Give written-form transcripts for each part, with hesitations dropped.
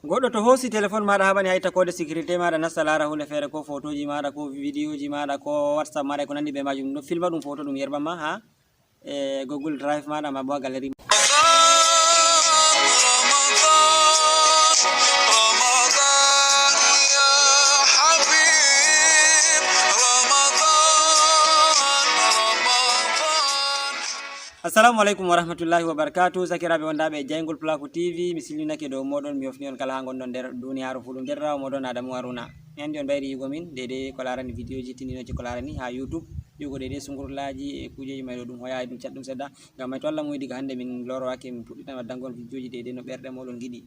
goɗɗo to hosi téléphone maɗa haɓani hayta kode sécurité maɗa nasta lara hunde feere ko photoji maɗa ko vidéo ji maɗa ko whatsapp maɗa ko nandi be majum ɗo filma ɗum photo ɗum yerbama ha google drive maɗa ma bo ha galerie. Assalamu alaikum warahmatullahi wabarakatuh. Sakiraɓe wondaɓe Jaygol Plaku TV, mi silminake dow moɗon, mi hofni on kala ha gonɗon nder duniyaru fu. ɗum derrawo moɗon Adamu Haruna. Mi andi on ɓayri yugo min dede ko larani vidéo ji tindinoji ko larani ha YouTube yugo dede sungurlaji e kujeji may ɗo ɗum hoyayi ɗum catɗum sedda. Ngam may to Allah muyi diga hande min lorowake min puɗɗitan waddangol vidéo ji dede no ɓerɗe moɗon giɗi.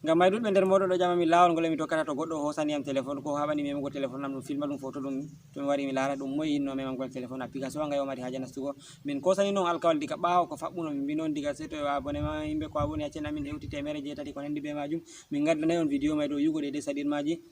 Ngam may ɗuɗɓe nder moɗon ɗo ƴama min lawol ngol mi tokkata to goɗɗo hosaniyam téléphone ko haɓani memugo téléphone am ɗum filma ɗum photo ɗum to mi wari mi lara ɗum moyi yinno memangol téléphone application nga yo mari haja nastugo min kosani noon alkawal diga ɓawo ko faɓɓuno min mbi noon diga seto abonnement yimɓe ko aboni accen amin hewti 1,7 ko nandi be majum min gaddanayi on vidéo may ɗo yugo de saɗirmaji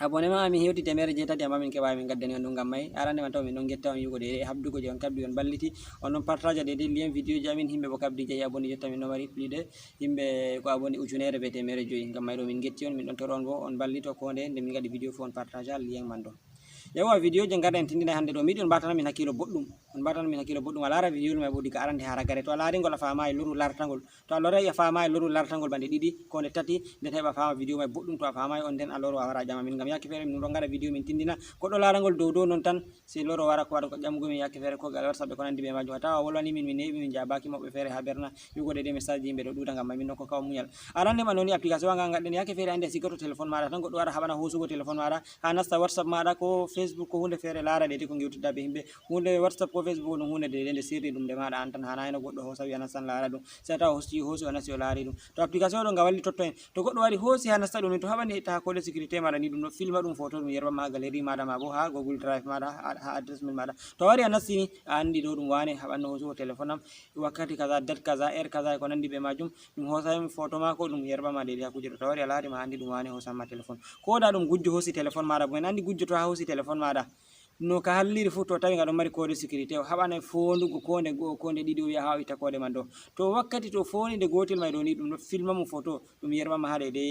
abonnement amin hewti 1,7 amma min keɓayi min gaddani on ɗum. Ngam may arande man taw min ɗon getta on yugo de habdugo je on kabdi on balliti on ɗon partage de lien vidéo ji amin himɓe bo kabdi jeeyi aboni jotta min ɗo mari plus de yimɓe ko aboni ujunere be 1,5. Ngam may ɗo min getti on min ɗon toro on bo on ballito ko nde nde min gaɗi vidéo fu on partage lien man ɗo. Yawa vidéo je garda en tindina hande ɗo miɗi on mbatana min hakkilo boɗɗum on mbatana min hakkilo boɗɗum a lara vidéo may bo diga arande ha ragare to a laringol a fama e luru lartangol to a lorai a fama e luru lartangol bande ɗiɗi ko nde tati nden heɓa fama vidéo may boɗɗum to a fama on nden a loro a wara ƴama min. Ngam yakke feere min ɗon gaɗa vidéo min tindina goɗɗo larangol dow non tan si loro wara ko waɗa ko ƴamugo min yakke feere ko gal WhatsApp ko nandi be majum a tawa wolwani min min heɓi min jabaki moɓɓe feere ha berna yugo de message yimɓe ɗo ɗuɗa. Ngam may min non ko kaw muñal arande man noni application nga gaɗɗen yakke feere ande sigato téléphone maɗa tan goɗɗo wara haɓana hosugo téléphone maɗa ha nasta WhatsApp maɗa ko Facebook ko hunde feere lara de ko gewtida be himɓe hunde WhatsApp ko Facebook ɗum hunde de nde sirri ɗum de maɗa an tan hanayno goɗɗo hosa wi a nastan lara ɗum sai tawa hosi o nasti o laari ɗum to application ɗo nga walli totto en to goɗɗo wari hosi ha nasta ɗum to haɓani etta ha kode sécurité maɗa ni ɗum ɗo filma ɗum photo ɗum yerbama ha galerie maɗa ma bo ha google drive maɗa ha adresse mail maɗa to wari a nastini a andi ɗo ɗum wane haɓanno hosugo téléphone am wakkati kaza date kaza heure kaza e ko nandi be majum ɗum hosaymi photo mako ɗum yerbama de ha kuje ɗo to wari a laari ma andi ɗum wane hosanma téléphone ko da ɗum gujjo hosi téléphone maɗa bo en andi gujjo to ha hosi téléphone maɗa no ka halliri fu to tawi nga ɗon mari kode sécurité o haɓana fondugo kode go'o kode ɗiɗi o wiya ha o itta kode man ɗo to wakkati to foni nde gotel may ɗo ni ɗum ɗo filma mum photo ɗum yerbama ha de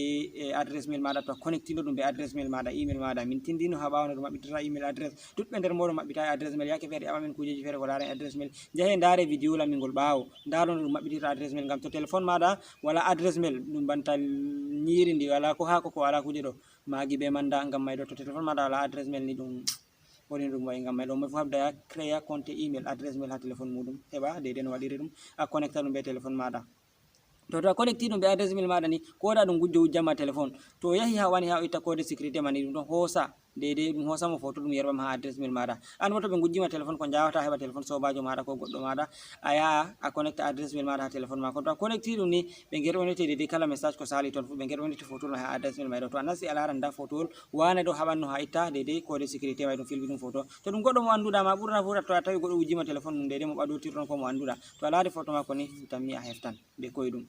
adresse mail maɗa to a connectino ɗum be adresse mail maɗa email maɗa min tindino ha ɓawno ɗum maɓɓitata email adresse ɗuɗɓe nder moɗon maɓɓita e adresse mail yakke feere ƴamamin kujeji feere ko laaren adresse mail jeehe ndaare vidéo lammin ngol ɓawo ndaɗon ɗum maɓɓitita adresse mail ngam to téléphone maɗa wala adresse mail ɗum banta ñiiri ndi wala ko hako ko wala kuje ɗo magi be manda. Ngam may ɗo to téléphone maɗa wala adresse mail ni ɗum woni ɗum wayi. Ngam may ɗo mo fo habda créa compte email adresse mail ha téléphone muɗum heɓa dede no waɗiri ɗum a connecta ɗum be téléphone maɗa to a connecti ɗum be adresse mail maɗa ni ko da ɗum gujjo wujjama téléphone to yahi ha wani ha o itta code sécurité man ni ɗum ɗon hosa dede ɗum hosamo photo ɗum yerbama ha adresse mail maɗa an bo to ɓe gujjima téléphone ko jawata heɓa téléphone sobajo maɗa ko goɗɗo maɗa a yaha a connecta adresse mail maɗa ha téléphone ma ko to a connecti ɗum ni ɓe gerɓonete dede kala message ko sali toon fu ɓe gerɓonete photo ɗum ha adresse mail maɗa to a nasti a laran da photo wane ɗo haɓanno ha itta dede code sécurité may ɗum filmi ɗum photo to ɗum goɗɗo mo anduɗa ma ɓurna fu to a tawi goɗɗo wujjima téléphone ɗum dede mo ɓaɗotirton ko mo anduɗa to a laari photo mako ni tammi a heftan be koyeɗum.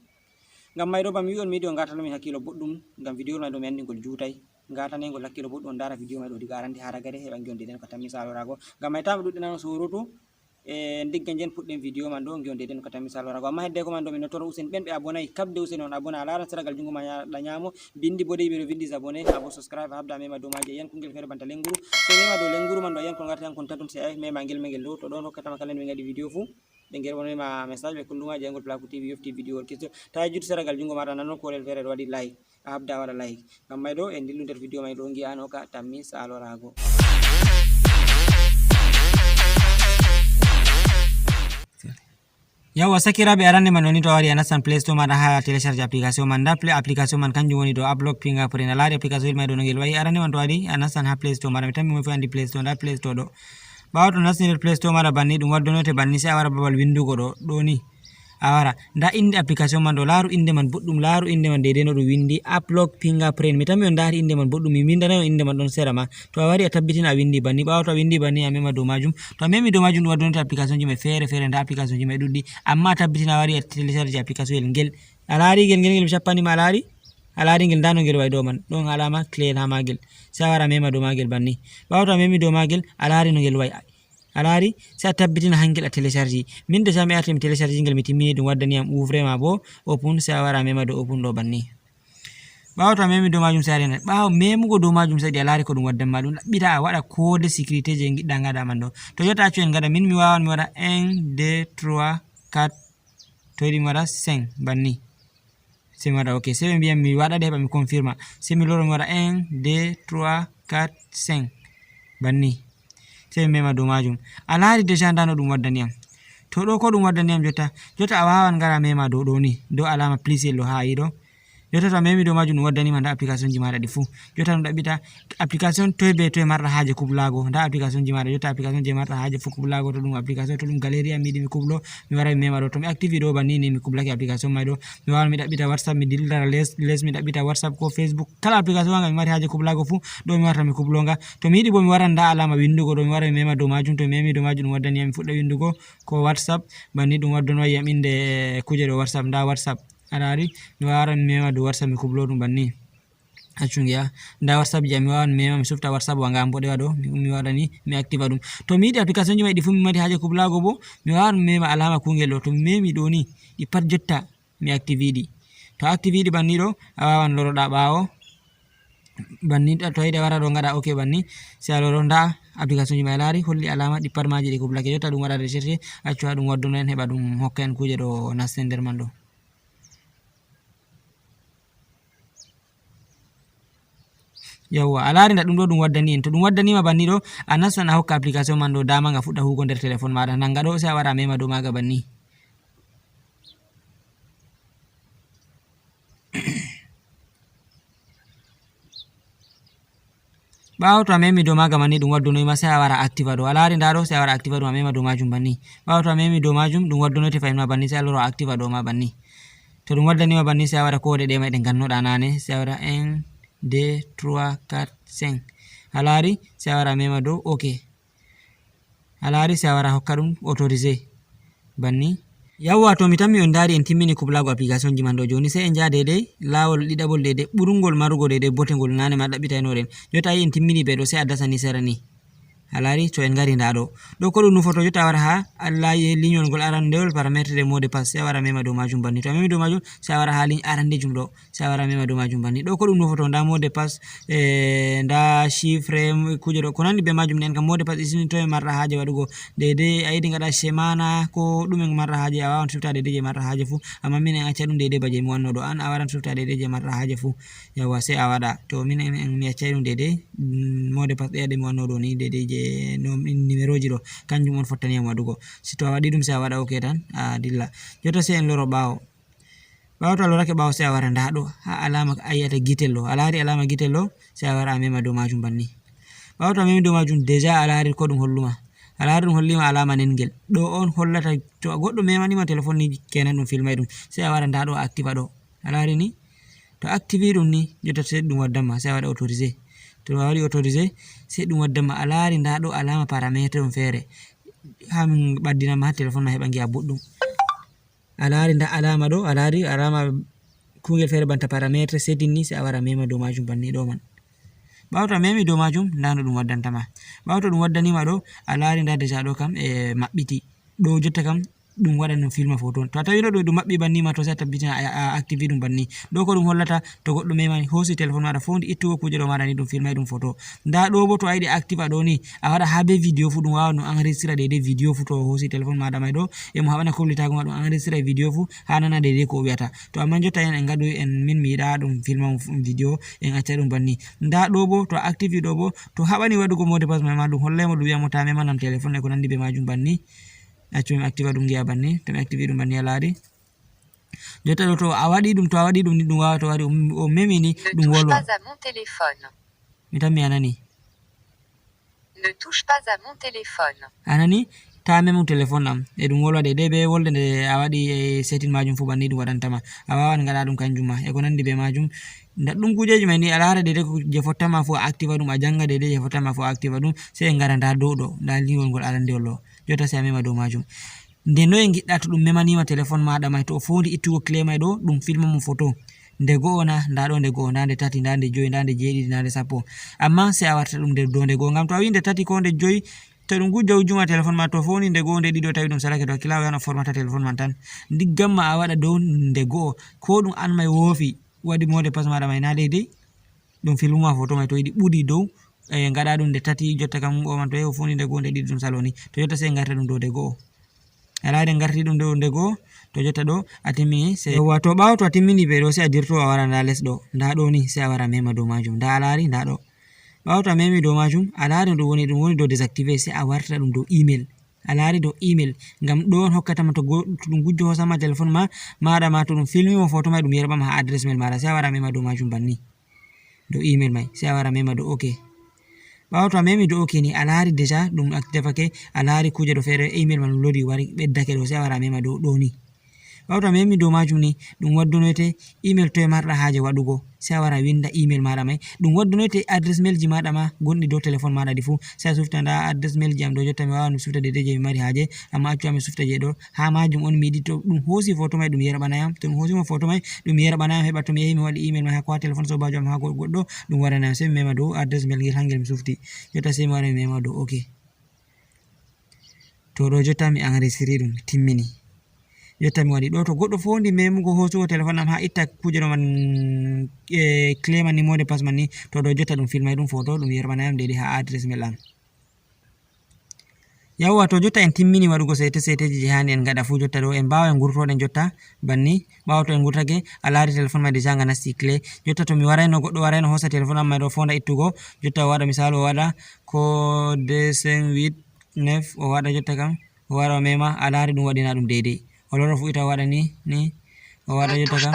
Ngam may ɗo bami wi on miɗi o gatano min hakkilo boɗɗum ngam vidéo may ɗo mi andi ngol juutay gatanegol hakkilo boɗɗum on dara vidéo may ɗo diga arande ha ragare heɓa gionde den ko tammi salorago. Ngam may tami ɗuɗɗinano surutu e digga jen puɗɗen vidéo man ɗo gionde den ko tammi salorago amma hedde ko man ɗo min nottoro usen ɓen ɓe abonayi kabde usen on abona a laran seragal jungo ma yaɗa ñamo bindi boɗe ɓeɗo vindi abonné abo subscribe habda mema dow maji yan kungel feere banta lenguru so mema dow lenguru man ɗo yan ko garta yan kon tatum se mema gel megel ɗo to ɗon hokkatama kala min gaɗi vidéo fu ɓe gerɓonema message ɓe kulluma Jaygol Plaku TV yofti vidéo kesso tawi juuti seragal jungo maɗa nanno kolel feere ɗo waɗi like a habda waɗa like. Ngam may ɗo en dillu nder vidéo may ɗo gi'ano ka tammi salorago. Yawa sakiraɓe arande man woni to wari a nastan play store maɗa ha télécharge application man nda application man kanjum woni ɗo Ablock Fingerprint a laari application may ɗo no ngel wayi arande man to wari a nastan ha play store maɗa mi tammi mo fu andi play store nda play store ɗo ɓawa to nasti nder play store maɗa banni ɗum waddonote banni sai a wara babal windugo ɗo ni a wara nda inde application man ɗo laaru inde man boɗɗum laaru inde man dede no ɗum windi Ablock Fingerprint mi tammi on daari inde man boɗɗum mi windanayi on inde man ɗon sera ma to a wari a tabbitina a windi banni ɓawa to a windi banni a mema dow majum to a memi dow majum ɗum waddonote application ji mai feere feere nda application ji mai ɗuɗɗi amma a tabbitina a wari a télécharge application ngel a laari ngel mi cappanima a laari ngel nda no ngel wayi ɗo man ɗon alama clear ha magel sai a wara mema dow magel banni ɓawa to a memi dow magel a laari no ngel wayi a laari sai a tabbitina hangel a télécharge min de mi arti mi télécharge ngel mi timmini ɗum waddaniyam ouvre ma bo open sai a wara mema dow open ɗo banni ɓawo to a memi dow majum sai arena ɓawo memugo dow majum sai a laari ko ɗum waddanma ɗum ɗaɓɓita a waɗa code sécurité je giɗɗa gaɗa man ɗo to jotta accu en gaɗa min mi wawan mi waɗa 1 2 3 4 to yiɗi mi waɗa 5 banni sai mi waɗa ok sai ɓe mbiyam mi waɗa heɓa mi confirma sai mi loro mi waɗa 1 2 3 4 5 banni sai mi mema dow majum a laari déjà ndano ɗum waddaniyam to ɗo ko ɗum waddaniyam jotta a wawan gara mema dow ɗo ni dow alama plus yello ha yiɗo jotta to a memi dow majum ɗum waddanima nda application ji maɗa ɗi fuu jotta ɗum ɗaɓɓita application toye be toye marɗa haaje kublago nda application ji maɗa jotta application je marɗa haaje fuu kublago to ɗum application to ɗum galerie mi yiɗi mi kublo mi wara mi mema ɗo to mi active ɗo banni ni mi kublake application may ɗo mi wawan mi ɗaɓɓita whatsapp mi dillitara les mi ɗaɓɓita whatsapp ko facebook kala application wanga mi mari haaje kublago fuu ɗo mi warta mi kublonga to mi yiɗi bo mi waran nda alama windugo ɗo mi wara mi mema dow majum to mi memi dow majum ɗum waddaniyam mi fuɗɗa windugo ko whatsapp banni ɗum waddanwayam inde kuje ɗo whatsapp nda whatsapp alari mi waran mema dow whatsapp mi kublo ɗum banni accungiya nda whatsapp je mi wawan mema mi sufta whatsapp wanga boɗewa ɗo mi waɗani mi activa ɗum to mi yiɗi application ji mai ɗi fu mi mari haaje kublago bo mi wawan mema alama kungel ɗo to mi memi ɗo ni ɗi pat jotta mi active ɗi to active ɗi banni ɗo a wawan loroɗa ɓawo banni to yiɗi wara ɗo gaɗa ok banni sai a loro nda application ji mai laari holli alama ɗi pat maji ɗi kublake jotta ɗum waɗa recherche accuha ɗum wadduno en heɓa ɗum hokka en kuje ɗo naste nder man ɗo yawwa a laari nda ɗum ɗo ɗum waddani en to ɗum waddanima banni ɗo a nastan a hokka application man ɗo dama nga fuɗɗa hugo nder téléphone maɗa nanga ɗo sai a wara mema dow maga banni ɓawo to a memi dow maga manni ɗum waddunoyima sai a wara activa ɗo a laari nda ɗo sai a wara activa ɗum a mema dow majum banni ɓawo to a memi dow majum ɗum waddunoyte fayin ma banni sai a loro activa ɗo ma banni to ɗum waddanima banni sai a waɗa kode ɗe mai ɗe gannoɗa nane sai a waɗa 1 2 3 4 5 a laari sai a wara mema dow ok a laari sai a wara hokka ɗum autorisé banni yawwa to mi tammi on daari en timmini kublago application ji man ɗo joni sai en jaha dedei lawol ɗiɗaɓol dedei ɓurungol marugo dedei botegol nane ma ɗaɓɓitaynoɗen jotta yi en timmini ɓe ɗo sai a dasani sera ni a laari to en gari nda ɗo ɗo ko ɗum nufoto jotta a wara ha allayi lignol ngol arandewol paramétre de mot de passe sai a wara mema dow majum banni to a memi dow majum sai a wara ha ligne arandejum ɗo sai a wara mema dow majum banni ɗo ko ɗum nufoto nda mot de passe nda chiffre kuje ɗo ko nandi be majum en kam mot de passe isini to e marɗa haaje waɗugo dedei a yiɗi gaɗa semana ko ɗumen marɗa haaje a wawan sufta dedei je marɗa haaje fuu amma min en acca ɗum dedei ba je mi wanno ɗo an a waran sufta dedei je marɗa haaje fuu yawwa sai a waɗa to min mi accai ɗum dedei mot de passe ɗaya de mi wanno ɗo ni dedei je numéro ji ɗo kanjum on fottaniyam waɗugo si to a waɗi ɗum sai a waɗa ok tan a dilla jotta sai en loro ɓawo to a lorake ɓawo sai a wara nda ɗo ha alama a yiyata guitel ɗo a laari alama guitel ɗo sai a wara a mema dow majum banni ɓawo to a memi dow majum déjà a laari ko ɗum holluma a laari ɗum hollima alama nengel ɗo on hollata to goɗɗo memanima téléphone ni kenan ɗum filmay ɗum sai a wara nda ɗo a activa ɗo a laari ni to active ɗum ni jotta sai ɗum waddanma sai a waɗa autorisé to a waɗi autorisé sai ɗum waddanma a laari nda ɗo alama paramétre on feere ha min ɓaddinama ha téléphone ma heɓa giya boɗɗum a laari nda alama ɗo a laari alama kungel feere banta paramétre setting ni sai a wara mema dow majum banni ɗo man ɓawo to a memi dow majum nda no ɗum waddantama ɓawo to ɗum waddanima ɗo a laari nda déjà ɗo kam e maɓɓiti ɗo jotta kam ɗum waɗan no filma photo to a tawino ɗum maɓɓi bannima to sai a tabbitina a active ɗum banni ɗo ko ɗum hollata to goɗɗo memani hosi téléphone maɗa fondi ittugo kuje ɗo maɗa ni ɗum filmay ɗum photo nda ɗo bo to a yiɗi active ɗo ni a waɗa ha be vidéo fu ɗum wawa no enregistra dedei vidéo fu to hosi téléphone maɗa may ɗo e mo haɓana kullitago ma ɗum enregistra vidéo fu ha nana dedei ko o wiyata to amma jotta en gaɗu en min mi yiɗa ɗum filma vidéo en acca ɗum banni nda ɗo bo to a active ɗo bo to haɓani waɗugo mot de passe ma ɗum hollaymo ɗum wiyamo ta memanam téléphone e ko nandi be majum banni accu mi activa ɗum giya banni to mi active ɗum banni a laari jotta ɗo to a waɗi ɗum ni ɗum wawa to waɗi o memi ni ɗum wolwa mi tan mi anani ne touche pas à mon téléphone anani ta memu téléphone am e ɗum wolwa dedei be wolde nde a waɗi e setting majum fu banni ɗum waɗantama a wawan gaɗa ɗum kanjum ma e ko nandi be majum ɗum kujeji mai ni a lara dedei je fottama fu a activa ɗum a janga dedei je fottama fu a activa ɗum sai en gara nda dow ɗo nda liwol ngol arandewol ɗo jotta sai a mema dow majum nde noye giɗɗa to ɗum memanima téléphone maɗa may to o fondi ittugo clé may ɗo ɗum filma mo photo nde go'o na nda ɗo nde go'o nda nde tati nda nde joyi nda nde jeeɗiɗi nda nde sappo amma sai a warta ɗum dow nde go'o ngam to a wi nde tati ko nde joyi to ɗum gujja ujjuma téléphone ma to fondi nde go'o nde ɗiɗo tawi ɗum salake to hakkila o yana formata téléphone man tan diggamma a waɗa dow nde go'o ko ɗum an may woofi waɗi mode pass maɗa mai na daidai ɗum filmuma photo mai to yiɗi ɓuɗi dow gaɗa ɗum nde tati jotta kam o man to yahi o fondi nde go'o nde ɗiɗi ɗum saloni to jotta sai garta ɗum dow nde go'o a laari garti ɗum dow nde go'o to jotta ɗo a timmini sai yawwa to ɓawo to a timmini ɓe ɗo sai a dirto a wara nda les ɗo nda ɗo ni sai a wara mema dow majum nda a laari nda ɗo ɓawo to a memi dow majum a laari ɗum woni dow désactivé sai a warta ɗum dow email a laari dow email ngam ɗo on hokkatama to ɗum gujjo hosama téléphone maɗa ma to ɗum filmimo photo mai ɗum yerɓama ha adresse mail maɗa sai a wara mema dow majum banni dow email mai sai a wara mema dow ok ɓawo to a memi dow ok ni a laari déjà ɗum defake a laari kuje ɗo feere email man lodi wari ɓeddake ɗo sai a wara mema dow ɗo ni ɓawo to a memi dow majum ni ɗum waddonoyte email to e marɗa haaje waɗugo sai a wara winda email maɗa mai ɗum waddonoyte adresse mail ji maɗa ma gonɗi dow téléphone maɗa ɗi fuu sai a sufta nda adresse mail ji am ɗo jotta mi wawan mi sufta dedei je mi mari haaje amma accu mi sufta je ɗo ha majum on mi yiɗi to ɗum hoosi photo mai ɗum yerɓanayam to ɗum hoosimo photo mai ɗum yerɓanayam heɓa to mi yahi mi waɗi email mai ha ko ha téléphone sobajo am ha goɗɗo ɗum waɗanayam sai mi mema dow adresse mail ngel hangel mi sufti jotta sai mi wara mi mema dow ok to ɗo jotta mi enregistré ɗum timmini jotta mi waɗi ɗo to goɗɗo fondi memugo hosugo téléphone am ha itta kuje ɗo man clé man ni mode pass man ni to ɗo jotta ɗum filmay ɗum photo ɗum yerɓanayam deidei ha adresse mail am yawwa to jotta en timmini waɗugo seteji je hani en gaɗa fu jotta ɗo en mbawa en gurtoɗen jotta banni ɓawo to en gurtake a laari téléphone mai déjà nga nasti clé jotta to mi warayno goɗɗo warayno hosa téléphone am mai ɗo fonda ittugo jotta o waɗa misal o waɗa ko 258 9 o waɗa jotta kam o wara o mema a laari ɗum waɗina ɗum deidei o loro fuita o waɗa ni o waɗa jotta kam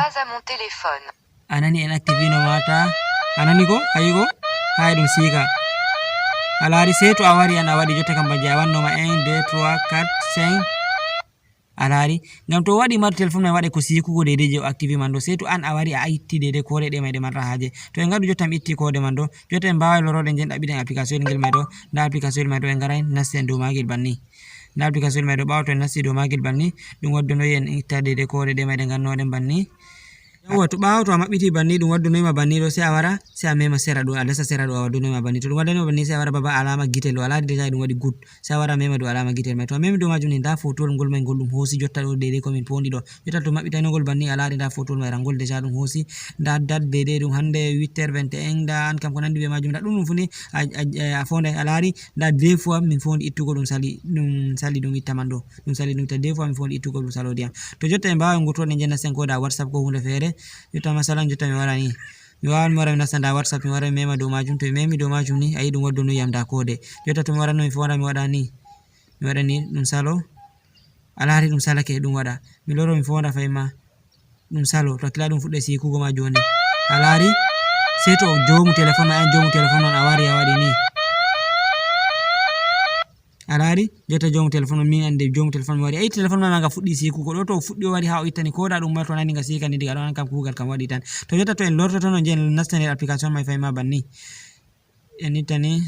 anani en activino mata anani ko ayigo hay ɗum siika a laari sei to a wari an a waɗi jotta kam banje a wannoma 1 2 3 4 5 a laari ngam to waɗi mar téléphone mai waɗe ko sikugo deidei je o activé man ɗo sei to an a wari a itti deidei kode ɗe mai ɗe marta haaje to en gaɗu jotta mi itti kode man ɗo jotta en mbawai loroɗen jen ɗaɓɓiɗen application ngel mai ɗo nda application mai ɗo en garay nasten dow magel banni nda application mai ɗo ɓawo to en nasti dow magel banni ɗum waddunoyi en itta deidei kode ɗe mai ɗe gannoɗen banni yawwa to ɓawo to a maɓɓiti banni ɗum waddunoyima banni ɗo sai a wara sai a mema sera ɗo a dasa sera ɗo a waddunoyima banni to ɗum waddanima banni sai a wara baba alama guitel ɗo a laari déjà ɗum waɗi good sai a wara mema dow alama guitel mai to a memi dow majum ni nda photowol ngol mai ngol ɗum hoosi jotta ɗo deidei komin pondi ɗo jotta to maɓɓitaynogol banni a laari nda photowol mai rangol déjà ɗum hoosi nda date deidei ɗum hande 8h21 nda an kam ko nandi be majum nda ɗum fu ni a fonday a laari nda deux fois min fondi ittugo ɗum sali ɗum itta man ɗo ɗum sali ɗum itta deux fois min fondi ittugo ɗum salodiyam to jotta en mbawa en gurtoɗen jenna sen ko da whatsapp ko hunde feere jotta masalan jotta mi wara ni mi wawan mi wara mi nasta nda whatsapp mi wara mi mema dow majum to mi memi dow majum ni ayi ɗum waddunoyam nda kode jotta to mi waranno mi fonda mi waɗa ni mi waɗa ni ɗum salo a laari ɗum salake ɗum waɗa mi loro mi fonda fayma ɗum salo to hakkila ɗum fuɗɗe sikugo ma joni a laari sei to jomu téléphone ma an jomu téléphone on a wari a waɗi ni a laari jotta jomu téléphone on min ande jomu téléphone mi waɗi ayi téléphone ma nga fuɗɗi sikugo ɗo to fuɗɗi o waɗi ha o ittani koda ɗum ma to nani nga sikani diga ɗon an kam kugal kam waɗi tan to jotta to en lortoto no je en nasta nder application mai fayma banni en ittani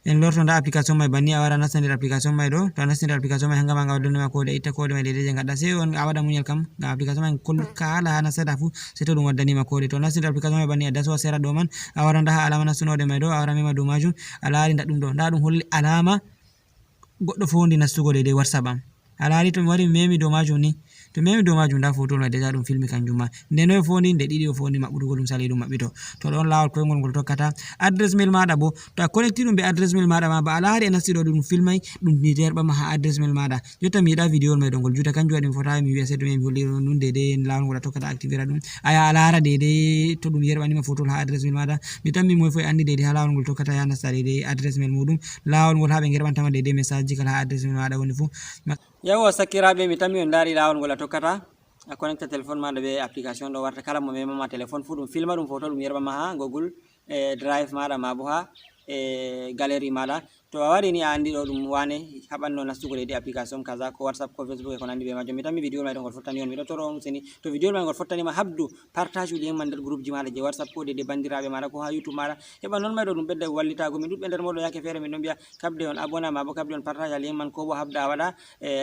en lorto nda application mai banni a wara nasta nder application mai ɗo to a nasti nder application mai hangama nga waddunima kode itta kode mai deidei je gaɗɗa sei on a waɗa muñal kam ngam application mai kala ha nastata fu sei to ɗum waddanima kode to nasti nder application mai banni a dasowa sera ɗo man a wara nda ha alama nastunode mai ɗo a wara mema dow majum a laari nda ɗum ɗo nda ɗum holli alama goɗɗo fondi nastugo deidei whatsapp am a laari to mi wari mi memi dow majum ni to memi dow majum nda photo mai déjà ɗum filmi kanjum ma nde noye fondi nde ɗiɗi o fondi maɓɓutugo ɗum sali ɗum maɓɓito to ɗon lawol koyngol ngol tokkata adresse mail maɗa bo to a connecti ɗum be adresse mail maɗa ma ba a laari e nasti ɗo ɗum filmay ɗum yerɓama ha adresse mail maɗa jotta mi yiɗa vidéo mai ɗo ngol juuta kanjum waɗi mi fotayi mi wiya sei to mi holli ɗum deidei lawol ngol a tokkata activera ɗum aya a laara deidei to ɗum yerɓanima photol ha adresse mail maɗa mi tammi moy fof andi deidei ha lawol ngol tokkata ya nasta deidei adresse mail muɗum lawol ngol ha ɓe gerɓantama deidei message ji kala ha adresse mail maɗa woni fuu yawwa sakkiraɓe mi tammi on daari lawol ngol a tokkata a connecta téléphone maɗa be application ɗo warta kala mo memama téléphone fu ɗum filma ɗum photo ɗum yerɓama ha Google drive maɗa ma bo ha galerie maɗa to a wari ni a andi ɗo ɗum wane haɓanno nastugo deidei application kaza ko whatsapp ko facebook e ko nandi be majum mi tammi vidéo mai ɗo ngol fottani on miɗo toro on useni to vidéo mai ngol fottanima habdu partage uji hen man nder groupe ji maɗa je whatsapp ko deidei bandiraɓe maɗa ko ha youtube maɗa heɓa noon mai ɗo ɗum ɓedda wallitago min ɗuɗɓe nder moɗo yake feere min ɗon mbiya kabde on abonna ma bo kabde on partage ali hen man ko bo habda a waɗa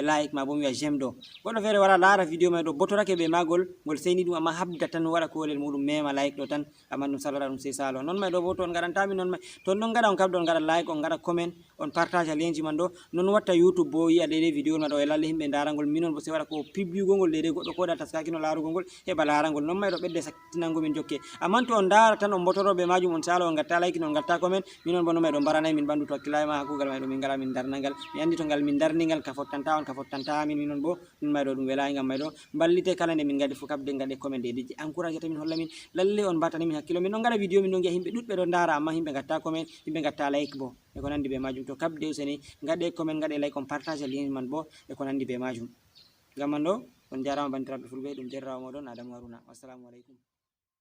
like ma bo mi wiya j'aime ɗo goɗɗo feere wara laara vidéo mai ɗo botorake ɓe magol ngol seyni ɗum amma habda tan waɗa kolel muɗum mema like ɗo tan amma ɗum salora ɗum sey salo noon mai ɗo bo to on gaɗantami noon mai to on ɗon gaɗa on kabde on gaɗa like on gaɗa comment on partage lien ji man do non watta YouTube bo yi ade video ma do e lalle himbe darangol minon bo se wara ko pibbugol ngol de goddo ko da taskaki no larugo ngol e ba larangol non may do bedde saktinango min jokke amanto on dara tan on botorobe majum on salo on gatta like non gatta comment minon bo no may do barana min bandu to kilama hakugal may do min ngala min darnangal mi andi to ngal min darningal ka fottanta on ka fottanta min minon bo min may do dum wela ngam may do ballite kala de min gadi fu kabde ngade comment de encourage min holla min lalle on batani min hakkilo min non ngala video min non himbe dudbe do dara amma himbe gatta comment himbe gatta like bo e ko nandi be majum to kabde useni ngade comment ngade like on partage lien man bo e ko nandi be majum gamando on jarama bandirabe fulbe dum derrawo modon Adamu Haruna. Wassalamu alaikum.